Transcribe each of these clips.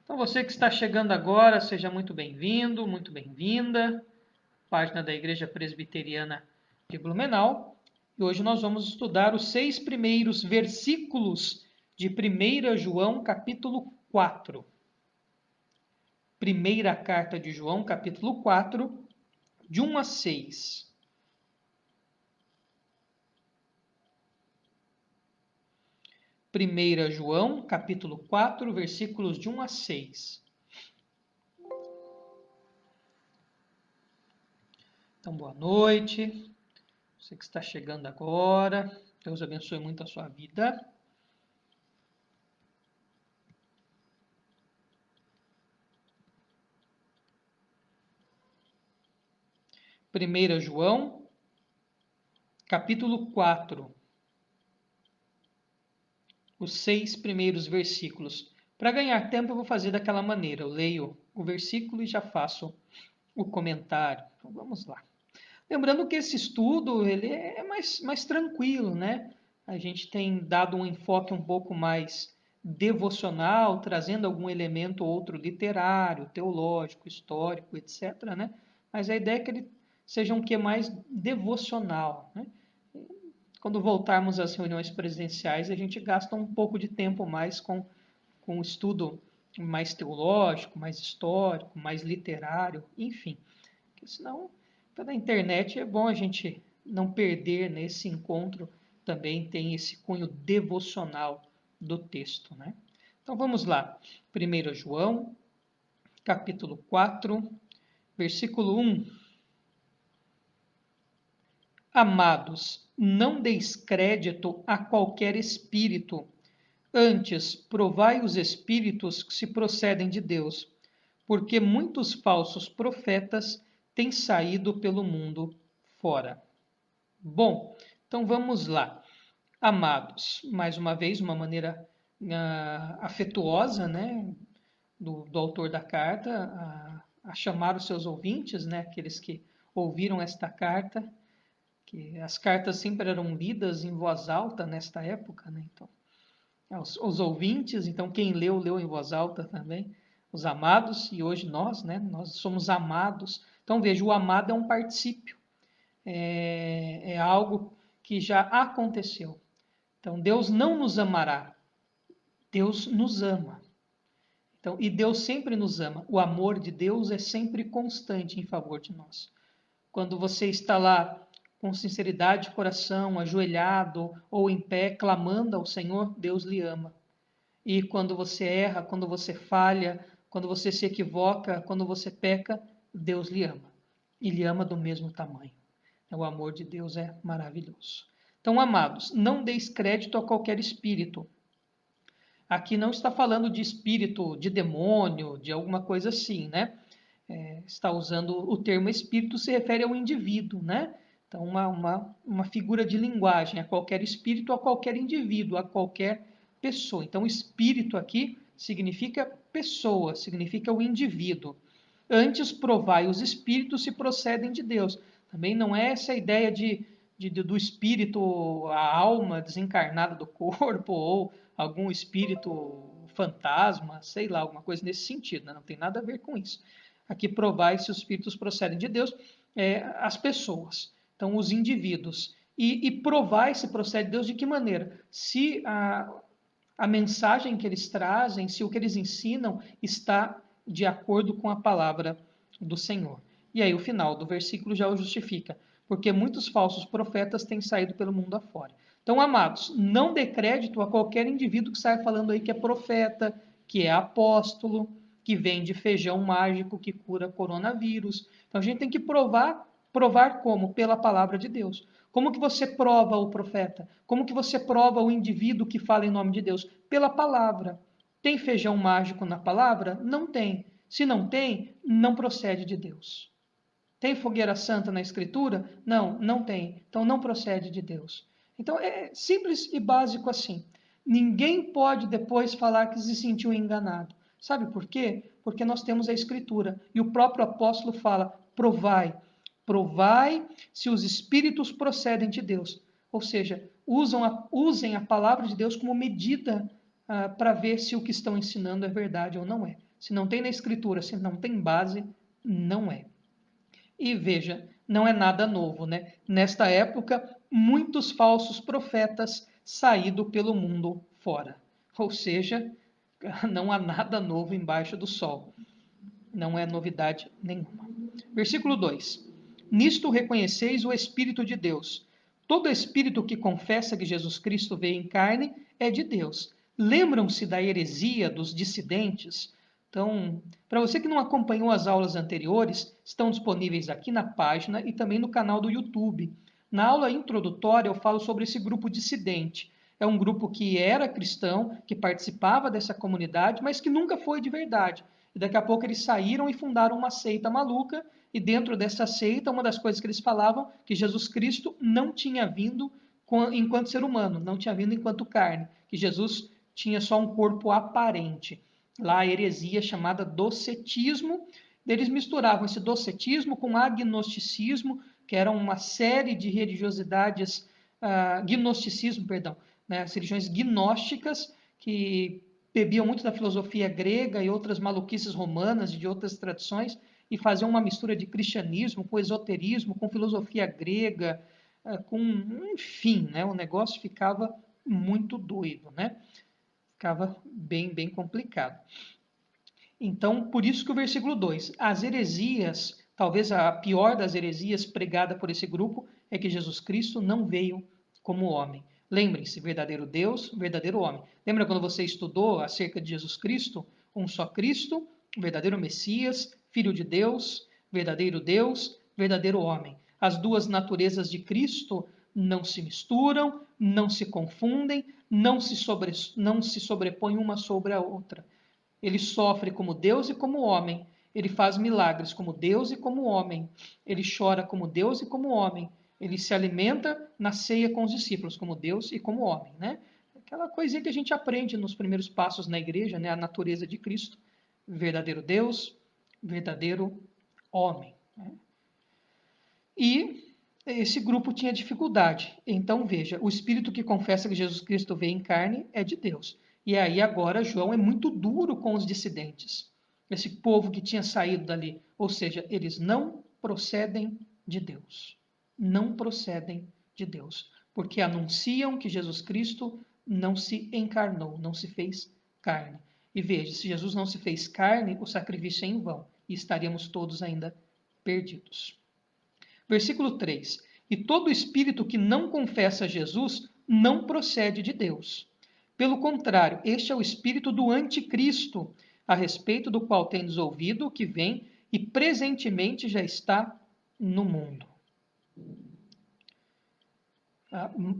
Então, você que está chegando agora, seja muito bem-vindo, muito bem-vinda. Página da Igreja Presbiteriana de Blumenau. E hoje nós vamos estudar os 6 primeiros versículos de 1 João, capítulo 4. Primeira carta de João, capítulo 4, de 1 a 6. Primeira João, capítulo 4, versículos de 1 a 6. Então, boa noite. Você que está chegando agora. Deus abençoe muito a sua vida. Primeira João, capítulo 4. Os 6 primeiros versículos. Para ganhar tempo, eu vou fazer daquela maneira. Eu leio o versículo e já faço o comentário. Então, vamos lá. Lembrando que esse estudo ele é mais tranquilo, né? A gente tem dado um enfoque um pouco mais devocional, trazendo algum elemento ou outro literário, teológico, histórico, etc., né? Mas a ideia é que ele seja um que mais devocional, né? Quando voltarmos às reuniões presenciais, a gente gasta um pouco de tempo mais com o estudo mais teológico, mais histórico, mais literário, enfim. Porque senão, pela internet é bom a gente não perder nesse encontro, também tem esse cunho devocional do texto, né? Então vamos lá. 1 João, capítulo 4, versículo 1. Amados, não deis crédito a qualquer espírito. Antes, provai os espíritos que se procedem de Deus, porque muitos falsos profetas têm saído pelo mundo fora. Bom, então vamos lá. Amados, mais uma vez, uma maneira afetuosa, né, do autor da carta, a chamar os seus ouvintes, né, aqueles que ouviram esta carta, que as cartas sempre eram lidas em voz alta nesta época, né, então os ouvintes, então quem leu, leu em voz alta também, os amados, e hoje nós, né, nós somos amados. Então veja, o amado é um particípio, é algo que já aconteceu. Então Deus não nos amará, Deus nos ama. Então, e Deus sempre nos ama. O amor de Deus é sempre constante em favor de nós. Quando você está lá com sinceridade de coração, ajoelhado ou em pé, clamando ao Senhor, Deus lhe ama. E quando você erra, quando você falha, quando você se equivoca, quando você peca, Deus lhe ama. E lhe ama do mesmo tamanho. O amor de Deus é maravilhoso. Então, amados, não deis crédito a qualquer espírito. Aqui não está falando de espírito, de demônio, de alguma coisa assim, né? Está usando o termo espírito, se refere ao indivíduo, né? Então, uma figura de linguagem, a qualquer espírito, a qualquer indivíduo, a qualquer pessoa. Então, espírito aqui significa pessoa, significa o indivíduo. Antes, provai os espíritos se procedem de Deus. Também não é essa ideia do espírito, a alma desencarnada do corpo, ou algum espírito fantasma, sei lá, alguma coisa nesse sentido, né? Não tem nada a ver com isso. Aqui provai se os espíritos procedem de Deus, as pessoas, então os indivíduos. E provai se procede de Deus de que maneira? Se a mensagem que eles trazem, se o que eles ensinam está de acordo com a palavra do Senhor. E aí o final do versículo já o justifica, porque muitos falsos profetas têm saído pelo mundo afora. Então, amados, não dê crédito a qualquer indivíduo que saia falando aí que é profeta, que é apóstolo, que vende feijão mágico que cura coronavírus. Então, a gente tem que provar como? Pela palavra de Deus. Como que você prova o profeta? Como que você prova o indivíduo que fala em nome de Deus? Pela palavra. Tem feijão mágico na palavra? Não tem. Se não tem, não procede de Deus. Tem fogueira santa na Escritura? Não, não tem. Então não procede de Deus. Então é simples e básico assim. Ninguém pode depois falar que se sentiu enganado. Sabe por quê? Porque nós temos a Escritura. E o próprio apóstolo fala: provai. Provai se os espíritos procedem de Deus. Ou seja, usem a palavra de Deus como medida para ver se o que estão ensinando é verdade ou não é. Se não tem na Escritura, se não tem base, não é. E veja, não é nada novo, né? Nesta época, muitos falsos profetas saído pelo mundo fora. Ou seja, não há nada novo embaixo do sol. Não é novidade nenhuma. Versículo 2. Nisto reconheceis o Espírito de Deus. Todo espírito que confessa que Jesus Cristo veio em carne é de Deus. Lembram-se da heresia dos dissidentes? Então, para você que não acompanhou as aulas anteriores, estão disponíveis aqui na página e também no canal do YouTube. Na aula introdutória, eu falo sobre esse grupo dissidente. É um grupo que era cristão, que participava dessa comunidade, mas que nunca foi de verdade. E daqui a pouco eles saíram e fundaram uma seita maluca, e dentro dessa seita, uma das coisas que eles falavam, que Jesus Cristo não tinha vindo enquanto ser humano, não tinha vindo enquanto carne, que Jesus tinha só um corpo aparente. Lá a heresia chamada docetismo, eles misturavam esse docetismo com agnosticismo, que era uma série de religiosidades, gnosticismo, perdão, né, as religiões gnósticas, que bebiam muito da filosofia grega e outras maluquices romanas e de outras tradições, e faziam uma mistura de cristianismo com esoterismo, com filosofia grega, com, enfim, né, o negócio ficava muito doido, né? Ficava bem complicado. Então, por isso que o versículo 2, as heresias, talvez a pior das heresias pregada por esse grupo, é que Jesus Cristo não veio como homem. Lembrem-se, verdadeiro Deus, verdadeiro homem. Lembra quando você estudou acerca de Jesus Cristo? Um só Cristo, verdadeiro Messias, Filho de Deus, verdadeiro homem. As duas naturezas de Cristo não se misturam, não se confundem, não se sobrepõem uma sobre a outra. Ele sofre como Deus e como homem. Ele faz milagres como Deus e como homem. Ele chora como Deus e como homem. Ele se alimenta na ceia com os discípulos como Deus e como homem, né? Aquela coisinha que a gente aprende nos primeiros passos na igreja, né? A natureza de Cristo. Verdadeiro Deus, verdadeiro homem. Né? E esse grupo tinha dificuldade. Então, veja, o espírito que confessa que Jesus Cristo veio em carne é de Deus. E aí agora João é muito duro com os dissidentes. Esse povo que tinha saído dali. Ou seja, eles não procedem de Deus. Não procedem de Deus. Porque anunciam que Jesus Cristo não se encarnou, não se fez carne. E veja, se Jesus não se fez carne, o sacrifício é em vão. E estaríamos todos ainda perdidos. Versículo 3. E todo espírito que não confessa Jesus não procede de Deus. Pelo contrário, este é o espírito do anticristo, a respeito do qual tendes ouvido que vem e presentemente já está no mundo.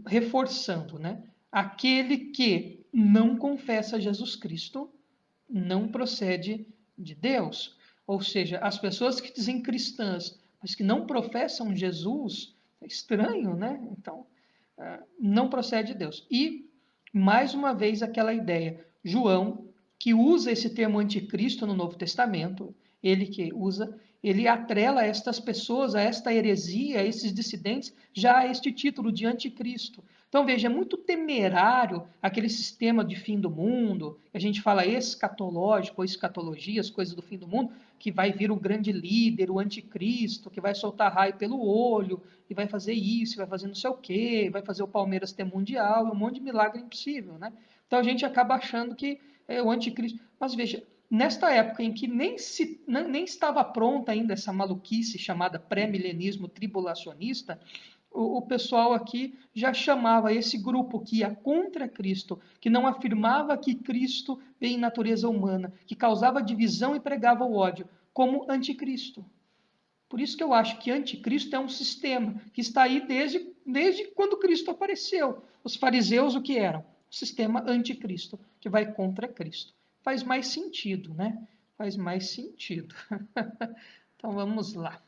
Reforçando, né? Aquele que não confessa Jesus Cristo não procede de Deus. Ou seja, as pessoas que dizem cristãs, mas que não professam Jesus, é estranho, né? Então, não procede de Deus. E, mais uma vez, aquela ideia, João, que usa esse termo anticristo no Novo Testamento, ele que usa, ele atrela estas pessoas, a esta heresia, a esses dissidentes, já a este título de anticristo. Então, veja, é muito temerário aquele sistema de fim do mundo, a gente fala escatológico, ou escatologia, as coisas do fim do mundo, que vai vir o grande líder, o anticristo, que vai soltar raio pelo olho, e vai fazer isso, vai fazer não sei o quê, vai fazer o Palmeiras ter mundial, um monte de milagre impossível, né? Então a gente acaba achando que é o anticristo. Mas veja, nesta época em que nem estava pronta ainda essa maluquice chamada pré-milenismo tribulacionista, o pessoal aqui já chamava esse grupo que ia contra Cristo, que não afirmava que Cristo veio em natureza humana, que causava divisão e pregava o ódio, como anticristo. Por isso que eu acho que anticristo é um sistema que está aí desde quando Cristo apareceu. Os fariseus o que eram? O sistema anticristo, que vai contra Cristo. Faz mais sentido, né? Faz mais sentido. Então vamos lá.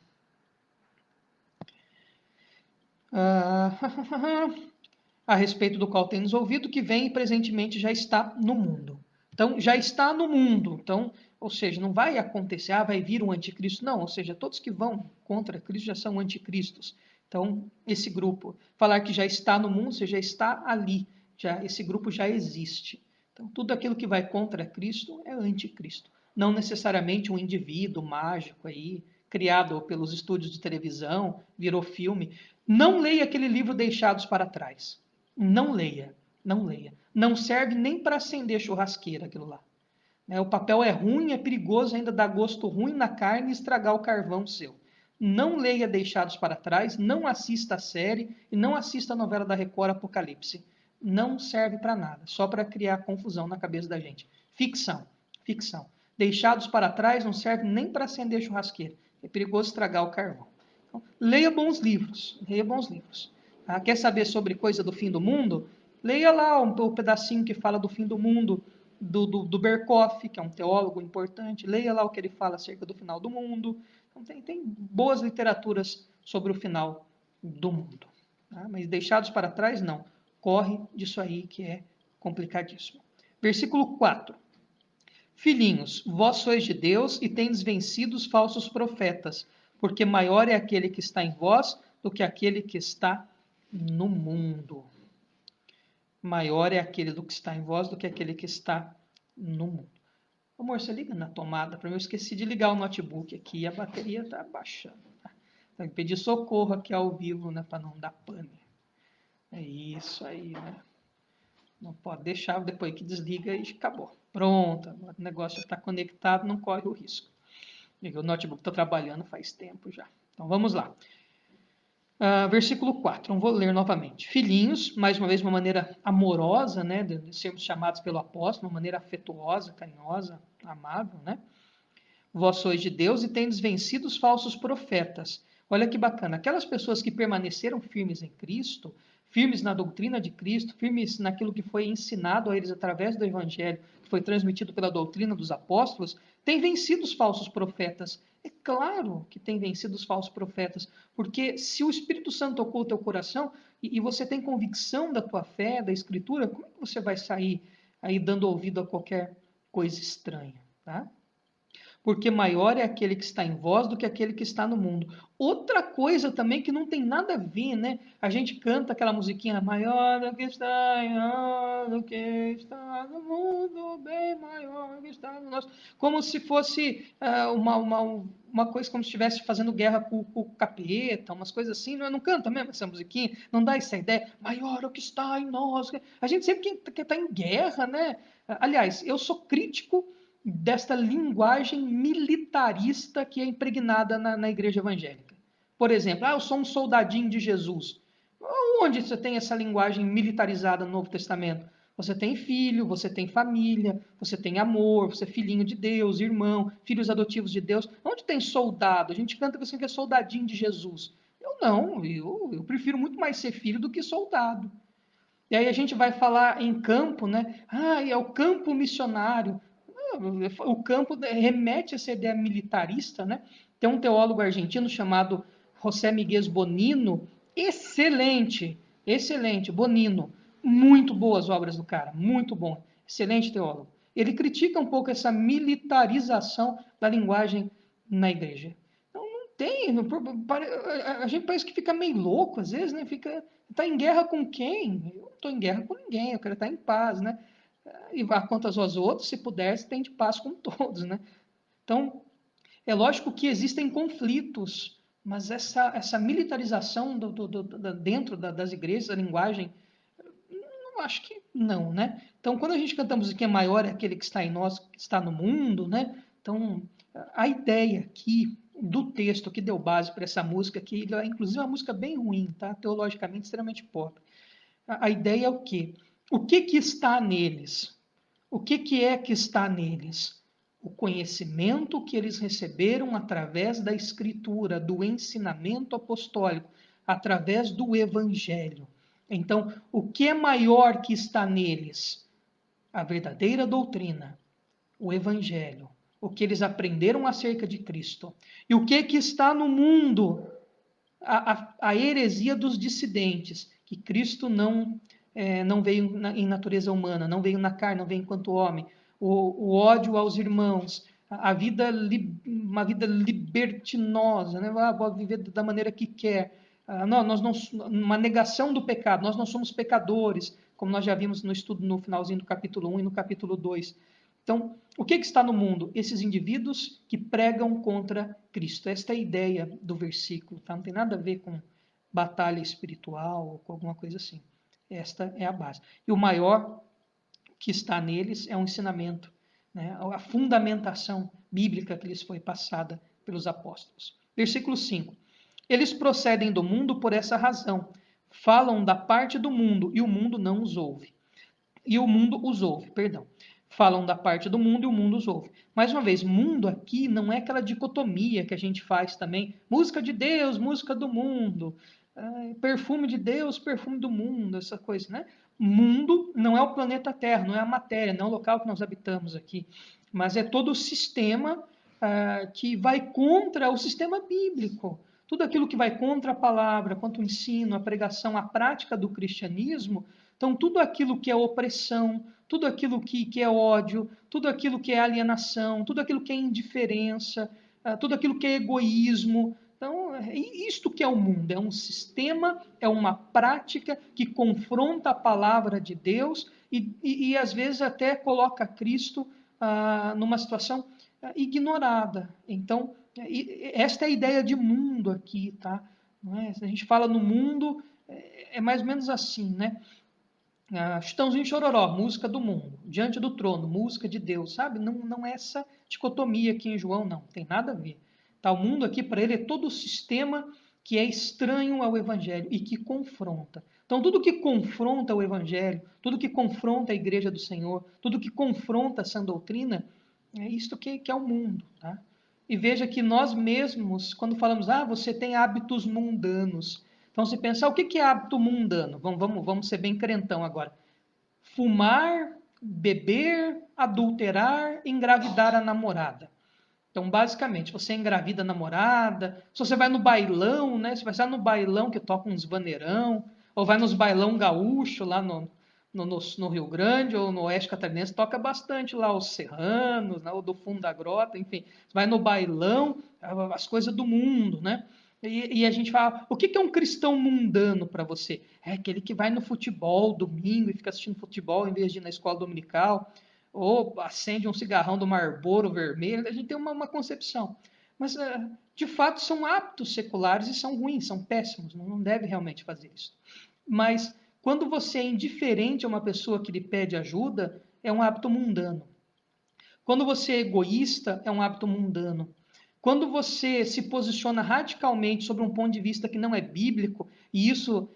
A respeito do qual temos ouvido, que vem e presentemente já está no mundo. Então, já está no mundo. Então, ou seja, não vai acontecer, vai vir um anticristo. Não, ou seja, todos que vão contra Cristo já são anticristos. Então, esse grupo, falar que já está no mundo, você já está ali. Esse grupo já existe. Então, tudo aquilo que vai contra Cristo é anticristo. não necessariamente um indivíduo mágico aí, criado pelos estúdios de televisão, virou filme. Não leia aquele livro Deixados para Trás. Não leia, não leia. Não serve nem para acender churrasqueira aquilo lá. O papel é ruim, é perigoso, ainda dá gosto ruim na carne e estragar o carvão seu. Não leia Deixados para Trás, não assista a série e não assista a novela da Record Apocalipse. Não serve para nada, só para criar confusão na cabeça da gente. Ficção, ficção. Deixados para Trás não serve nem para acender churrasqueira. É perigoso estragar o carvão. Então, leia bons livros, leia bons livros. Quer saber sobre coisa do fim do mundo? Leia lá um pedacinho que fala do fim do mundo, do Berkoff, que é um teólogo importante. Leia lá o que ele fala acerca do final do mundo. Então, tem boas literaturas sobre o final do mundo. Mas Deixados para Trás, não. Corre disso aí que é complicadíssimo. Versículo 4. Filhinhos, vós sois de Deus e tendes vencido os falsos profetas, porque maior é aquele que está em vós do que aquele que está no mundo. Maior é aquele do que está em vós do que aquele que está no mundo. Amor, você liga na tomada para mim. Eu esqueci de ligar o notebook aqui e a bateria está baixando. Tem que pedir socorro aqui ao vivo, né, para não dar pane. É isso aí, né? Não pode deixar depois que desliga e acabou. Pronto, o negócio já está conectado, não corre o risco. O notebook está trabalhando faz tempo já. Então vamos lá. Versículo 4, vou ler novamente. Filhinhos, mais uma vez, uma maneira amorosa, né, de sermos chamados pelo apóstolo, uma maneira afetuosa, carinhosa, amável, né? Vós sois de Deus e tendes vencido os falsos profetas. Olha que bacana, aquelas pessoas que permaneceram firmes em Cristo, firmes na doutrina de Cristo, firmes naquilo que foi ensinado a eles através do Evangelho, que foi transmitido pela doutrina dos apóstolos, têm vencido os falsos profetas. É claro que tem vencido os falsos profetas, porque se o Espírito Santo tocou o teu coração e você tem convicção da tua fé, da Escritura, como é que você vai sair aí dando ouvido a qualquer coisa estranha, tá? Porque maior é aquele que está em vós do que aquele que está no mundo. Outra coisa também que não tem nada a ver, né? A gente canta aquela musiquinha, maior do que está em nós, do que está no mundo, bem maior do que está no nosso. Como se fosse uma coisa, como se estivesse fazendo guerra com o capeta, umas coisas assim. Não canta mesmo essa musiquinha? Não dá essa ideia? Maior é o que está em nós. A gente sempre quer estar em guerra, né? Aliás, eu sou crítico desta linguagem militarista que é impregnada na igreja evangélica. Por exemplo, eu sou um soldadinho de Jesus. Onde você tem essa linguagem militarizada no Novo Testamento? Você tem filho, você tem família, você tem amor, você é filhinho de Deus, irmão, filhos adotivos de Deus. Onde tem soldado? A gente canta que você é soldadinho de Jesus. Eu não, eu prefiro muito mais ser filho do que soldado. E aí a gente vai falar em campo, né? É o campo missionário. O campo remete a essa ideia militarista, né? Tem um teólogo argentino chamado José Miguel Bonino, excelente, excelente, Bonino, muito boas obras do cara, muito bom, excelente teólogo. Ele critica um pouco essa militarização da linguagem na igreja. Então, não tem, a gente parece que fica meio louco às vezes, né? Está em guerra com quem? Eu não estou em guerra com ninguém, eu quero estar em paz, né? E vá quanto aos outros, se puder, se tem de paz com todos, né? Então, é lógico que existem conflitos, mas essa militarização dentro das igrejas, a linguagem, não acho que não, né? Então, quando a gente canta a musiquinha maior é aquele que está em nós, que está no mundo, né? Então, a ideia aqui do texto que deu base para essa música, que é inclusive uma música bem ruim, tá? Teologicamente extremamente pobre. A ideia é o quê? O que está neles? O que é que está neles? O conhecimento que eles receberam através da Escritura, do ensinamento apostólico, através do Evangelho. Então, o que é maior que está neles? A verdadeira doutrina, o Evangelho, o que eles aprenderam acerca de Cristo. E o que está no mundo? A heresia dos dissidentes, que Cristo não veio em natureza humana, não veio na carne, não veio enquanto homem, o ódio aos irmãos, uma vida libertinosa, né? Pode viver da maneira que quer, uma negação do pecado, nós não somos pecadores, como nós já vimos no estudo no finalzinho do capítulo 1 e no capítulo 2. Então, o que está no mundo? Esses indivíduos que pregam contra Cristo. Esta é a ideia do versículo, tá? Não tem nada a ver com batalha espiritual ou com alguma coisa assim. Esta é a base. E o maior que está neles é um ensinamento, né? A fundamentação bíblica que lhes foi passada pelos apóstolos. Versículo 5. Eles procedem do mundo por essa razão. Falam da parte do mundo e o mundo não os ouve. E o mundo os ouve, perdão. Falam da parte do mundo e o mundo os ouve. Mais uma vez, mundo aqui não é aquela dicotomia que a gente faz também. Música de Deus, música do mundo. Perfume de Deus, perfume do mundo, essa coisa, né? Mundo não é o planeta Terra, não é a matéria, não é o local que nós habitamos aqui, mas é todo o sistema que vai contra o sistema bíblico. Tudo aquilo que vai contra a palavra, contra o ensino, a pregação, a prática do cristianismo. Então, tudo aquilo que é opressão, tudo aquilo que é ódio, tudo aquilo que é alienação, tudo aquilo que é indiferença, tudo aquilo que é egoísmo. Então, é isto que é o mundo, é um sistema, é uma prática que confronta a palavra de Deus e às vezes até coloca Cristo numa situação ignorada. Então, esta é a ideia de mundo aqui, tá? Não é? Se a gente fala no mundo, é mais ou menos assim, né? Chitãozinho Chororó, música do mundo. Diante do trono, música de Deus, sabe? Não é essa dicotomia aqui em João, não. Tem nada a ver. Tá, o mundo aqui, para ele, é todo o sistema que é estranho ao Evangelho e que confronta. Então, tudo que confronta o Evangelho, tudo que confronta a Igreja do Senhor, tudo que confronta a sã doutrina, é isto que é o mundo, tá? E veja que nós mesmos, quando falamos, você tem hábitos mundanos. Então, se pensar, o que é hábito mundano? Vamos ser bem crentão agora. Fumar, beber, adulterar, engravidar a namorada. Então, basicamente, você engravida a namorada, se você vai no bailão, né? Você vai estar no bailão que toca uns vaneirão, ou vai nos bailão gaúcho lá no Rio Grande ou no Oeste Catarinense, toca bastante lá os serranos, né, ou do fundo da grota, enfim. Você vai no bailão, as coisas do mundo, né? E a gente fala, o que é um cristão mundano para você? É aquele que vai no futebol domingo e fica assistindo futebol em vez de ir na escola dominical, ou acende um cigarrão do Marlboro vermelho. A gente tem uma concepção. Mas, de fato, são hábitos seculares e são ruins, são péssimos, não deve realmente fazer isso. Mas, quando você é indiferente a uma pessoa que lhe pede ajuda, é um hábito mundano. Quando você é egoísta, é um hábito mundano. Quando você se posiciona radicalmente sobre um ponto de vista que não é bíblico, e isso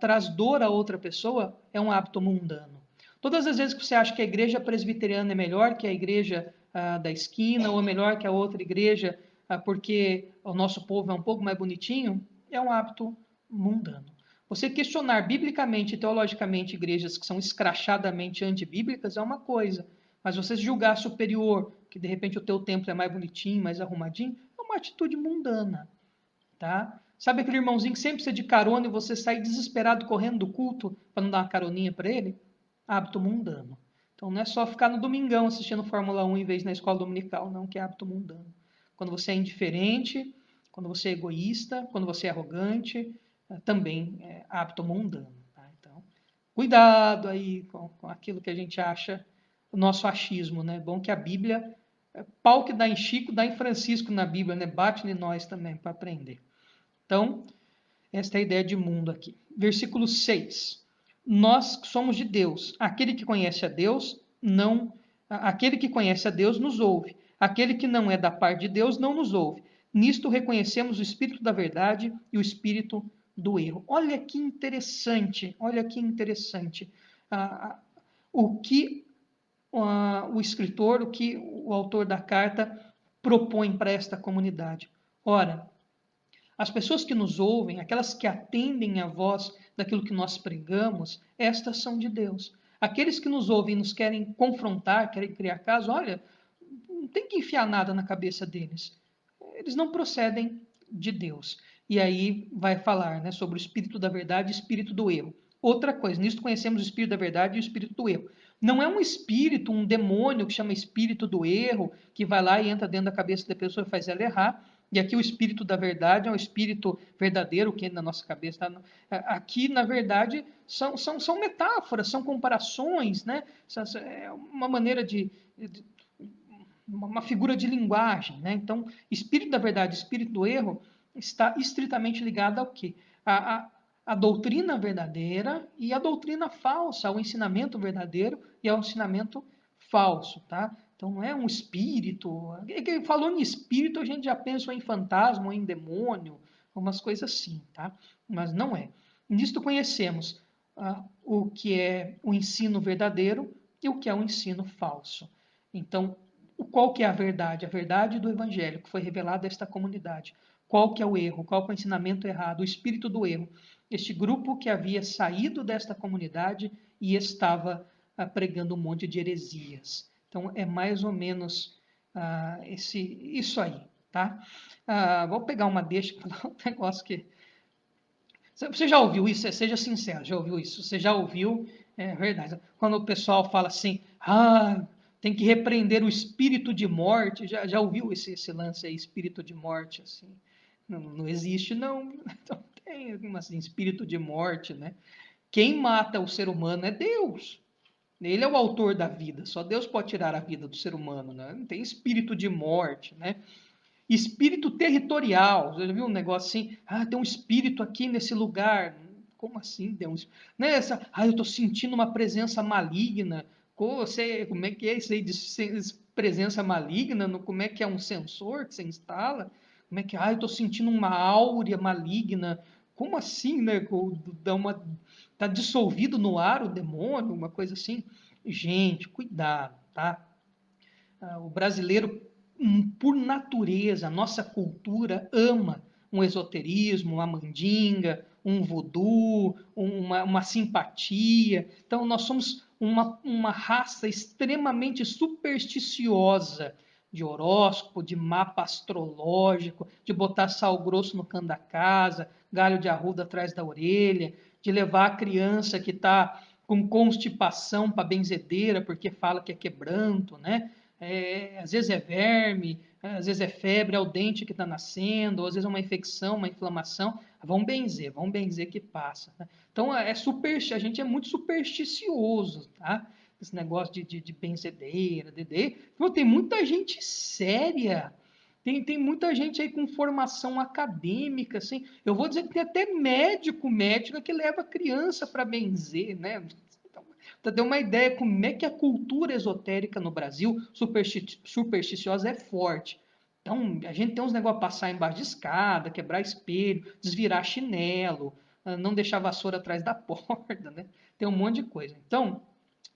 traz dor a outra pessoa, é um hábito mundano. Todas as vezes que você acha que a igreja presbiteriana é melhor que a igreja da esquina, ou melhor que a outra igreja, porque o nosso povo é um pouco mais bonitinho, é um hábito mundano. Você questionar biblicamente e teologicamente igrejas que são escrachadamente antibíblicas é uma coisa, mas você se julgar superior, que de repente o teu templo é mais bonitinho, mais arrumadinho, é uma atitude mundana, tá? Sabe aquele irmãozinho que sempre precisa de carona e você sai desesperado correndo do culto para não dar uma caroninha para ele? Hábito mundano. Então não é só ficar no domingão assistindo Fórmula 1 em vez de na escola dominical, não, que é hábito mundano. Quando você é indiferente, quando você é egoísta, quando você é arrogante, também é hábito mundano. Tá? Então, cuidado aí com aquilo que a gente acha, o nosso achismo, né? Bom que a Bíblia, pau que dá em Chico, dá em Francisco na Bíblia, né? Bate em nós também para aprender. Então, esta é a ideia de mundo aqui. Versículo 6. Nós somos de Deus. Aquele que conhece a Deus nos ouve. Aquele que não é da parte de Deus não nos ouve. Nisto reconhecemos o espírito da verdade e o espírito do erro. Olha que interessante, olha que interessante. O que o escritor, o que o autor da carta propõe para esta comunidade. Ora, as pessoas que nos ouvem, aquelas que atendem à voz daquilo que nós pregamos, estas são de Deus. Aqueles que nos ouvem e nos querem confrontar, querem criar caso, olha, não tem que enfiar nada na cabeça deles. Eles não procedem de Deus. E aí vai falar, né, sobre o espírito da verdade e o espírito do erro. Outra coisa, nisso conhecemos o espírito da verdade e o espírito do erro. Não é um espírito, um demônio que chama espírito do erro, que vai lá e entra dentro da cabeça da pessoa e faz ela errar. E aqui o espírito da verdade é o espírito verdadeiro que é na nossa cabeça. Tá? Aqui, na verdade, são metáforas, são comparações, né? É uma maneira de uma figura de linguagem, né? Então, espírito da verdade, espírito do erro está estritamente ligado ao quê? A doutrina verdadeira e a doutrina falsa, ao ensinamento verdadeiro e ao ensinamento falso, tá? Então não é um espírito. Falou em espírito, a gente já pensa em fantasma, ou em demônio, umas coisas assim, tá? Mas não é. Nisto conhecemos o que é o ensino verdadeiro e o que é o ensino falso. Então, qual que é a verdade? A verdade do evangelho que foi revelada a esta comunidade. Qual que é o erro? Qual que é o ensinamento errado? O espírito do erro. Este grupo que havia saído desta comunidade e estava pregando um monte de heresias. Então, é mais ou menos isso aí, tá? Vou pegar uma deixa para falar um negócio que... Você já ouviu isso? Seja sincero, já ouviu isso? Você já ouviu? É verdade. Quando o pessoal fala assim, tem que repreender o espírito de morte. Já ouviu esse lance aí, espírito de morte? Assim? Não existe, não. Então, tem assim, espírito de morte, né? Quem mata o ser humano é Deus. Ele é o autor da vida. Só Deus pode tirar a vida do ser humano, né? Não tem espírito de morte, né? Espírito territorial. Você já viu um negócio assim? Tem um espírito aqui nesse lugar. Como assim? Né? Eu estou sentindo uma presença maligna. Como é que é isso aí de presença maligna? Como é que é um sensor que você instala? Como é que eu estou sentindo uma áurea maligna? Como assim, né? Tá dissolvido no ar o demônio, uma coisa assim. Gente, cuidado, tá? O brasileiro, por natureza, a nossa cultura ama um esoterismo, uma mandinga, um voodoo, uma simpatia. Então, nós somos uma raça extremamente supersticiosa de horóscopo, de mapa astrológico, de botar sal grosso no cano da casa, galho de arruda atrás da orelha, de levar a criança que está com constipação para benzedeira porque fala que é quebranto, né? Às vezes é verme, às vezes é febre, é o dente que está nascendo, ou às vezes é uma infecção, uma inflamação. Vamos benzer que passa. Né? Então, a gente é muito supersticioso, tá? Esse negócio de benzedeira, dedê. Então, tem muita gente séria, tem muita gente aí com formação acadêmica, assim. Eu vou dizer que tem até médica que leva criança para benzer, né? Para ter uma ideia como é que a cultura esotérica no Brasil, supersticiosa, é forte. Então, a gente tem uns negócios passar embaixo de escada, quebrar espelho, desvirar chinelo, não deixar vassoura atrás da porta, né? Tem um monte de coisa. Então,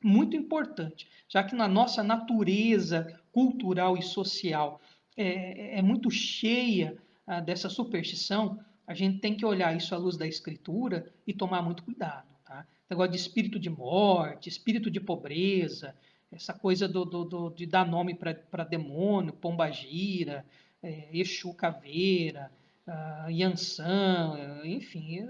muito importante, já que na nossa natureza cultural e social é muito cheia dessa superstição, a gente tem que olhar isso à luz da escritura e tomar muito cuidado. Tá? Negócio de espírito de morte, espírito de pobreza, essa coisa de dar nome para demônio, pombagira, Exu caveira, Yansan, enfim,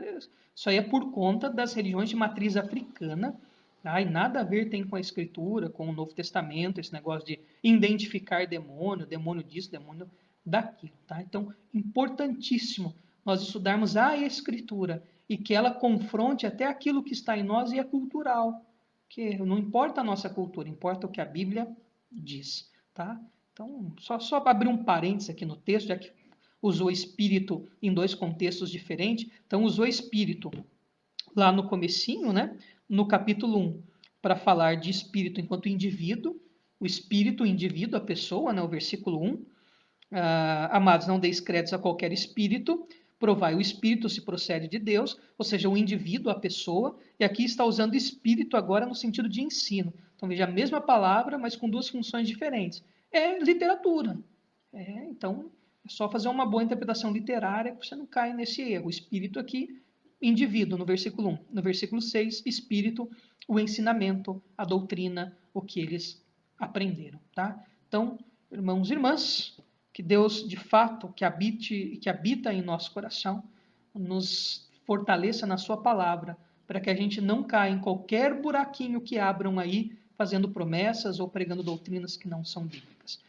isso aí é por conta das religiões de matriz africana, tá? E nada a ver tem com a escritura, com o Novo Testamento, esse negócio de identificar demônio, demônio disso, demônio daquilo. Tá? Então, importantíssimo nós estudarmos a escritura e que ela confronte até aquilo que está em nós e é cultural. Que não importa a nossa cultura, importa o que a Bíblia diz. Tá? Então, só para abrir um parênteses aqui no texto, já que usou espírito em dois contextos diferentes. Então, usou espírito lá no comecinho, né? No capítulo 1, para falar de espírito enquanto indivíduo, o espírito, o indivíduo, a pessoa, né? O versículo 1. Amados, não deis créditos a qualquer espírito, provai o espírito se procede de Deus, ou seja, o indivíduo, a pessoa, e aqui está usando espírito agora no sentido de ensino. Então veja a mesma palavra, mas com duas funções diferentes. É literatura. Então, é só fazer uma boa interpretação literária que você não cai nesse erro. O espírito aqui, indivíduo, no versículo 1. No versículo 6, espírito, o ensinamento, a doutrina, o que eles aprenderam. Tá? Então, irmãos e irmãs, que Deus, de fato, que habita em nosso coração, nos fortaleça na sua palavra, para que a gente não caia em qualquer buraquinho que abram aí, fazendo promessas ou pregando doutrinas que não são bíblicas.